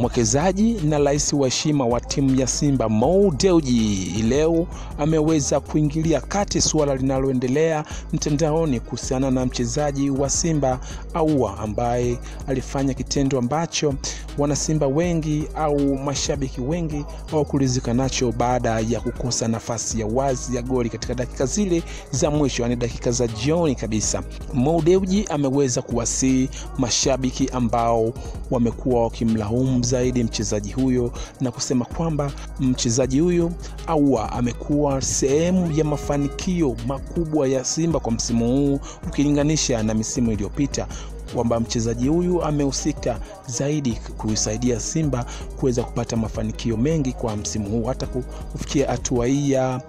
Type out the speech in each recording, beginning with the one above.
Mwekezaji na rais wa heshima wa timu ya Simba Mo Dewji leo ameweza kuingilia kati suala linaloendelea mtandaoni kuhusiana na mchezaji wa Simba Ahoua ambaye alifanya kitendo ambacho wanasimba wengi au mashabiki wengi hawakuridhika nacho baada ya kukosa nafasi ya wazi ya goli katika dakika zile za mwisho, yani dakika za jioni kabisa. Mo Dewji ameweza kuwasihi mashabiki ambao wamekuwa wakimlaumu zaidi mchezaji huyo na kusema kwamba mchezaji huyo Ahoua amekuwa sehemu ya mafanikio makubwa ya Simba kwa msimu huu ukilinganisha na misimu iliyopita, kwamba mchezaji huyu amehusika zaidi kuisaidia Simba kuweza kupata mafanikio mengi kwa msimu huu, hata kufikia hatua hii ya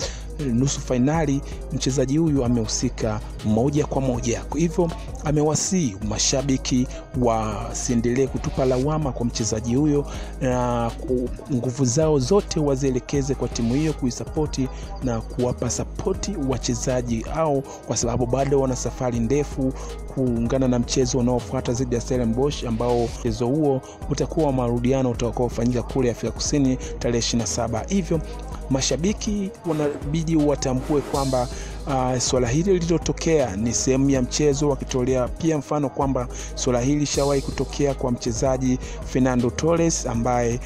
nusu finali. Mchezaji huyu amehusika moja kwa moja. Kwa hivyo amewasihi mashabiki wasiendelee kutupa lawama kwa mchezaji huyo na nguvu zao zote wazielekeze kwa timu hiyo kuisapoti na kuwapa sapoti wachezaji au, kwa sababu bado wana safari ndefu kuungana na mchezo unaofuata dhidi ya Stellenbosch, ambao mchezo huo utakuwa marudiano utakaofanyika kule Afrika Kusini tarehe 27. Hivyo mashabiki wanabidi watambue kwamba swala hili lililotokea ni sehemu ya mchezo, wakitolea pia mfano kwamba swala hili lishawahi kutokea kwa mchezaji Fernando Torres ambaye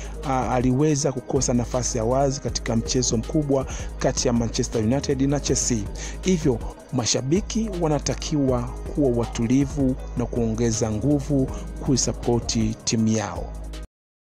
aliweza kukosa nafasi ya wazi katika mchezo mkubwa kati ya Manchester United na Chelsea. Hivyo mashabiki wanatakiwa kuwa watulivu na kuongeza nguvu kuisapoti timu yao.